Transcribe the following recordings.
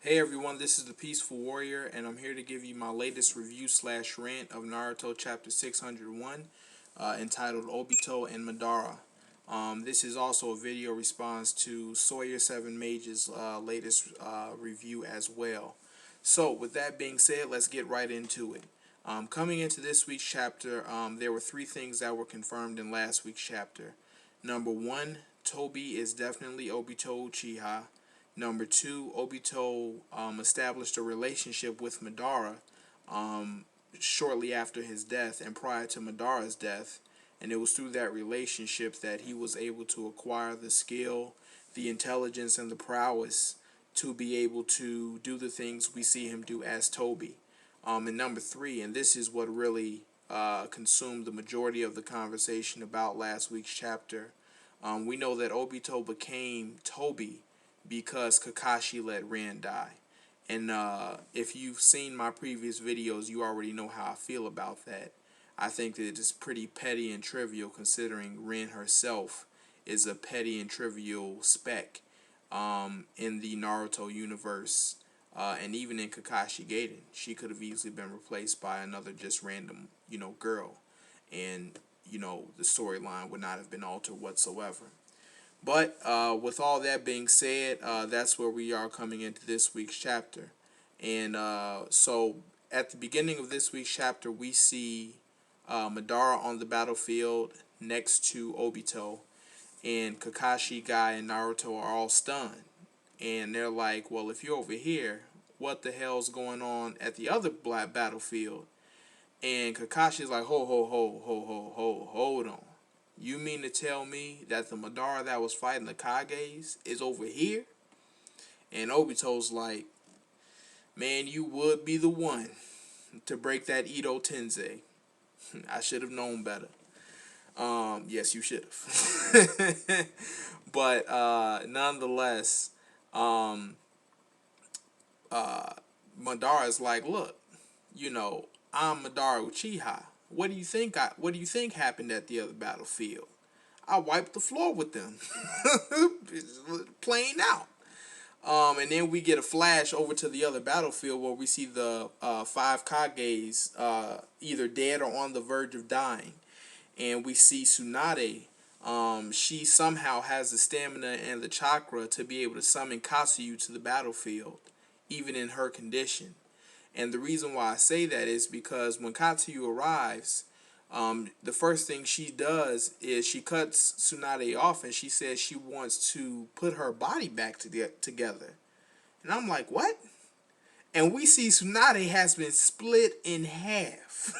Hey everyone, this is the Peaceful Warrior, and I'm here to give you my latest review/rant of Naruto Chapter 601, entitled Obito and Madara. This is also a video response to Sawyer 7 Mage's latest review as well. So, with that being said, let's get right into it. Coming into this week's chapter, there were three things that were confirmed in last week's chapter. Number one, Toby is definitely Obito Uchiha. Number two, Obito established a relationship with Madara shortly after his death and prior to Madara's death, and it was through that relationship that he was able to acquire the skill, the intelligence, and the prowess to be able to do the things we see him do as Toby. And number three, and this is what really consumed the majority of the conversation about last week's chapter, we know that Obito became Toby because Kakashi let Rin die. And if you've seen my previous videos, you already know how I feel about that. I think that it's pretty petty and trivial considering Rin herself is a petty and trivial speck in the Naruto universe. And even in Kakashi Gaiden, she could have easily been replaced by another just random, girl. And, the storyline would not have been altered whatsoever. But with all that being said, that's where we are coming into this week's chapter. And so at the beginning of this week's chapter, we see Madara on the battlefield next to Obito. And Kakashi, Guy, and Naruto are all stunned. And they're like, well, if you're over here, what the hell's going on at the other black battlefield? And Kakashi's like, hold on. You mean to tell me that the Madara that was fighting the Kages is over here? And Obito's like, man, you would be the one to break that Ito Tensei. I should have known better. Yes, you should have. But nonetheless, Madara's like, look, I'm Madara Uchiha. What do you think happened at the other battlefield? I wiped the floor with them. Plain out. And then we get a flash over to the other battlefield where we see the five Kages either dead or on the verge of dying. And we see Tsunade. She somehow has the stamina and the chakra to be able to summon Katsuyu to the battlefield, even in her condition. And the reason why I say that is because when Katsuyu arrives, the first thing she does is she cuts Tsunade off and she says she wants to put her body back together. And I'm like, what? And we see Tsunade has been split in half.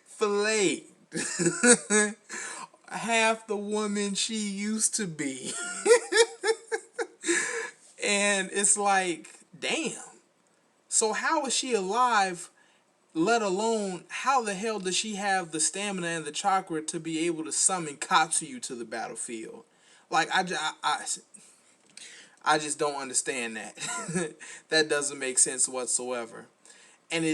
Filleted. Half the woman she used to be. And it's like, damn. So how is she alive, let alone how the hell does she have the stamina and the chakra to be able to summon Katsuyu to the battlefield? Like, I just don't understand that. That doesn't make sense whatsoever. And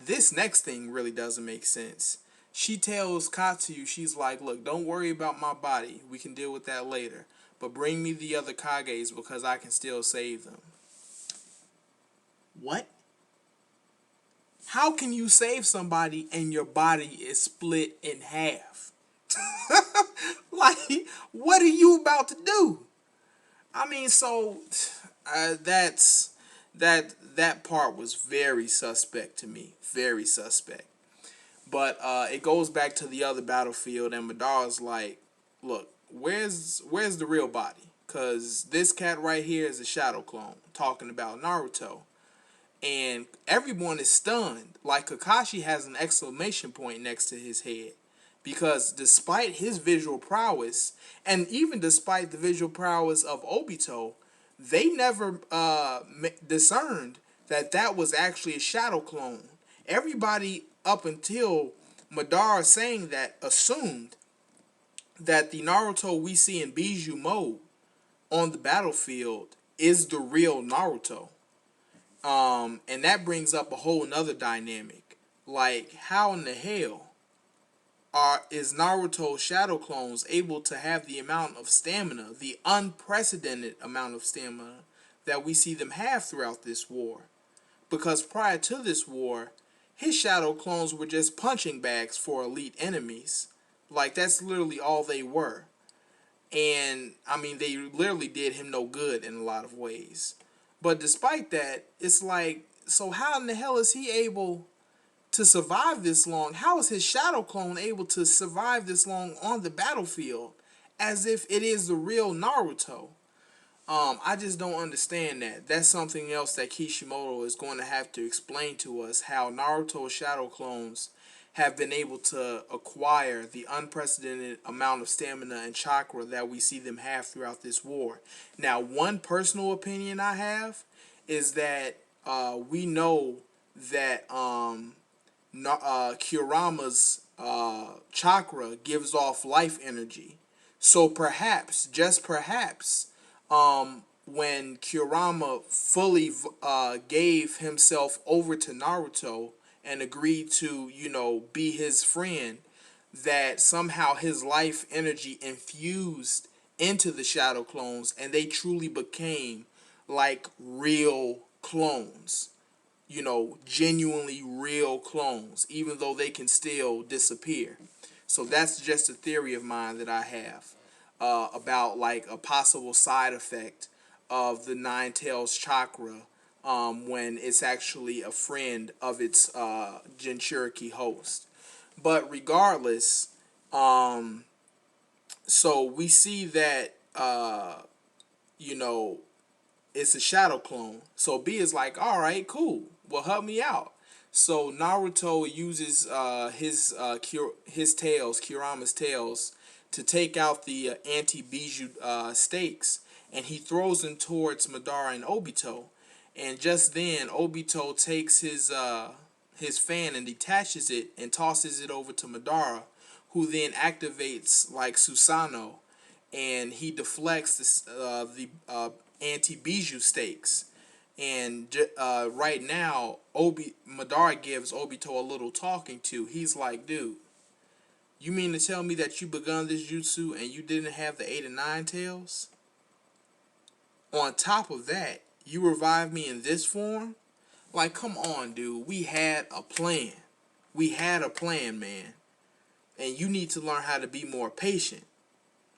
this next thing really doesn't make sense. She tells Katsuyu, she's like, look, don't worry about my body. We can deal with that later. But bring me the other Kages because I can still save them. What? How can you save somebody and your body is split in half? Like, what are you about to do? I mean, so that part was very suspect to me, very suspect. But it goes back to the other battlefield, and Madara's like, look, where's the real body? Cause this cat right here is a shadow clone talking about Naruto. And everyone is stunned. Like Kakashi has an exclamation point next to his head. Because despite his visual prowess, and even despite the visual prowess of Obito, they never discerned that was actually a shadow clone. Everybody up until Madara saying that assumed that the Naruto we see in Bijou mode on the battlefield is the real Naruto. And that brings up a whole nother dynamic. Like, how in the hell is Naruto's shadow clones able to have the amount of stamina, the unprecedented amount of stamina that we see them have throughout this war. Because prior to this war, his shadow clones were just punching bags for elite enemies. Like, that's literally all they were. And, I mean, they literally did him no good in a lot of ways. But despite that, it's like, so how in the hell is he able to survive this long? How is his shadow clone able to survive this long on the battlefield as if it is the real Naruto? I just don't understand that. That's something else that Kishimoto is going to have to explain to us, how Naruto's shadow clones have been able to acquire the unprecedented amount of stamina and chakra that we see them have throughout this war. Now, one personal opinion I have is that we know that Kurama's chakra gives off life energy. So perhaps, just perhaps, when Kurama fully gave himself over to Naruto and agreed to, you know, be his friend, that somehow his life energy infused into the shadow clones and they truly became like real clones, you know, genuinely real clones, even though they can still disappear. So that's just a theory of mine that I have about like a possible side effect of the Nine Tails chakra when it's actually a friend of its Jinchuriki host. But regardless, so we see that you know, it's a shadow clone. So B is like, all right, cool. Well, help me out. So Naruto uses his tails, Kurama's tails, to take out the anti-Bijou stakes, and he throws them towards Madara and Obito. And just then, Obito takes his fan and detaches it and tosses it over to Madara, who then activates like Susanoo, and he deflects the anti-Bijou stakes. And right now, Madara gives Obito a little talking to. He's like, dude, you mean to tell me that you begun this jutsu and you didn't have the 8 and 9 tails? On top of that, you revived me in this form? Like, come on, dude. We had a plan. We had a plan, man. And you need to learn how to be more patient.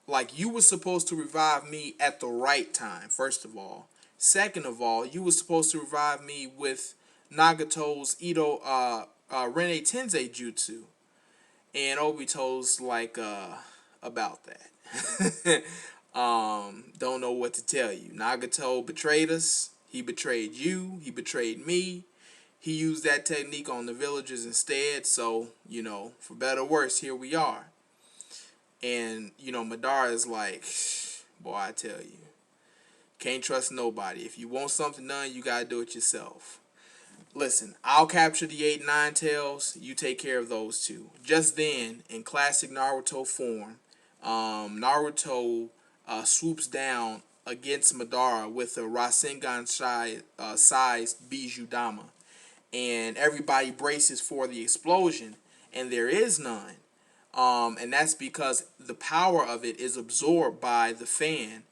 Like, you were supposed to revive me at the right time, first of all. Second of all, you were supposed to revive me with Nagato's Rene Tensei Jutsu. And Obito's like, about that. Don't know what to tell you. Nagato betrayed us. He betrayed you. He betrayed me. He used that technique on the villagers instead. So, you know, for better or worse, here we are. And, you know, Madara is like, boy, I tell you, can't trust nobody. If you want something done, you gotta do it yourself. Listen, I'll capture the 8 9 tails. You take care of those two. Just then, in classic Naruto form, Naruto swoops down against Madara with a Rasengan-sized Bijou Dama. And everybody braces for the explosion, and there is none. And that's because the power of it is absorbed by the fan,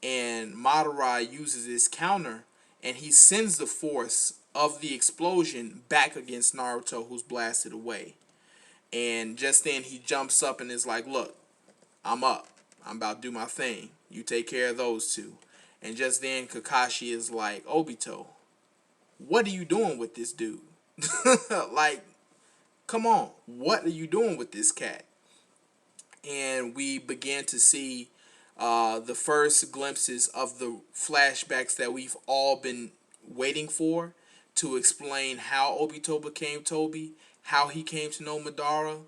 and Madara uses his counter, and he sends the force of the explosion back against Naruto, who's blasted away. And just then he jumps up and is like, look, I'm up. I'm about to do my thing. You take care of those two. And just then Kakashi is like, Obito, what are you doing with this dude? Like, come on. What are you doing with this cat? And we began to see the first glimpses of the flashbacks that we've all been waiting for to explain how Obito became Toby, how he came to know Madara,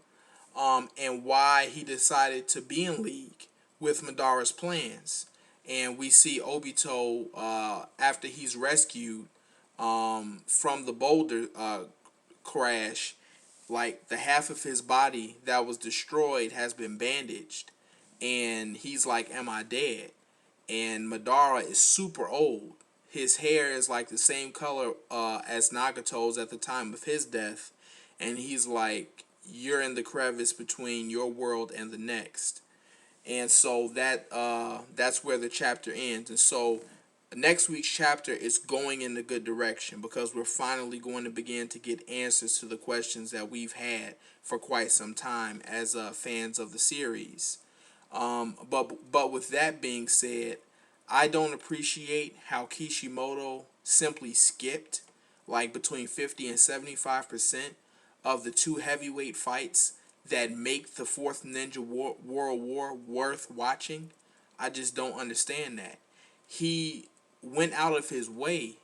and why he decided to be in league with Madara's plans. And we see Obito, after he's rescued from the boulder crash, like the half of his body that was destroyed has been bandaged. And he's like, am I dead? And Madara is super old. His hair is like the same color as Nagato's at the time of his death. And he's like, you're in the crevice between your world and the next. And so that's where the chapter ends. And so next week's chapter is going in the good direction because we're finally going to begin to get answers to the questions that we've had for quite some time as fans of the series. But with that being said, I don't appreciate how Kishimoto simply skipped like between 50 and 75% of the two heavyweight fights that make the Fourth Ninja World War worth watching. I just don't understand that. He went out of his way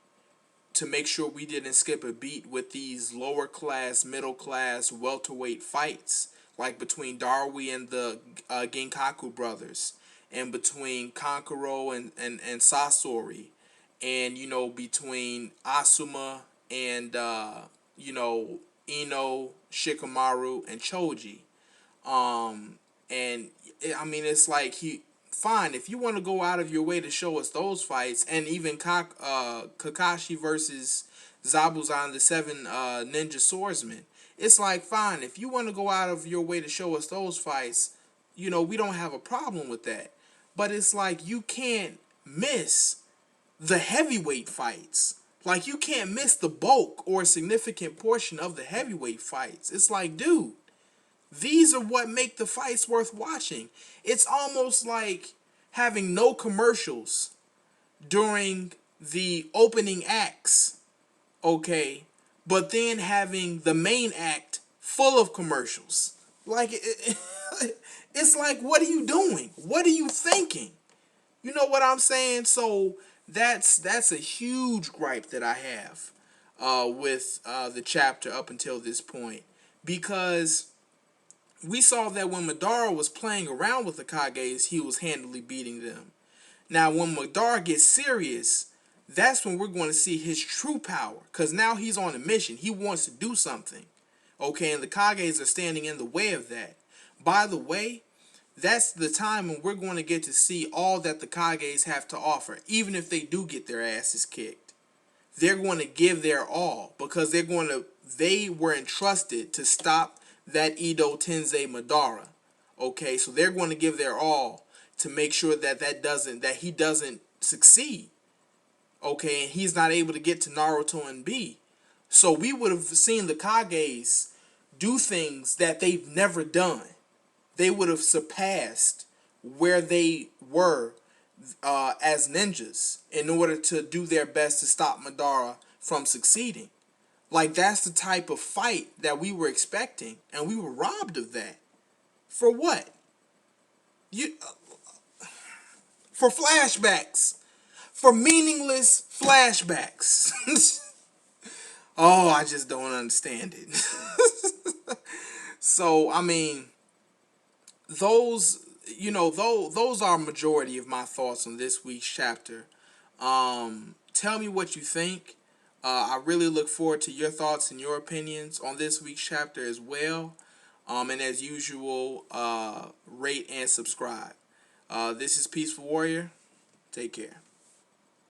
to make sure we didn't skip a beat with these lower class, middle class, welterweight fights, like between Darwi and the Genkaku brothers, and between Kankuro and Sasori, and between Asuma and Ino, Shikamaru, and Choji. And I mean, it's like fine if you want to go out of your way to show us those fights, and even Kakashi versus Zabuzan, the seven ninja swordsmen. It's like fine if you want to go out of your way to show us those fights, we don't have a problem with that. But it's like you can't miss the heavyweight fights. Like you can't miss the bulk or a significant portion of the heavyweight fights. It's like, dude, these are what make the fights worth watching. It's almost like having no commercials during the opening acts, okay, but then having the main act full of commercials. Like, it's like, what are you doing? What are you thinking? You know what I'm saying? So that's a huge gripe that I have with the chapter up until this point, because we saw that when Madara was playing around with the Kages, he was handily beating them. Now, when Madara gets serious, that's when we're going to see his true power, because now he's on a mission. He wants to do something, okay, and the Kages are standing in the way of that. By the way, that's the time when we're going to get to see all that the Kages have to offer, even if they do get their asses kicked. They're going to give their all, because they were entrusted to stop that Edo Tensei Madara. Okay, so they're going to give their all to make sure that he doesn't succeed. Okay, and he's not able to get to Naruto and B. So we would have seen the Kages do things that they've never done. They would have surpassed where they were as ninjas in order to do their best to stop Madara from succeeding. Like, that's the type of fight that we were expecting, and we were robbed of that. For what? For flashbacks. For meaningless flashbacks. Oh, I just don't understand it. So, I mean, those are majority of my thoughts on this week's chapter. Tell me what you think. I really look forward to your thoughts and your opinions on this week's chapter as well. And as usual, rate and subscribe. This is Peaceful Warrior. Take care.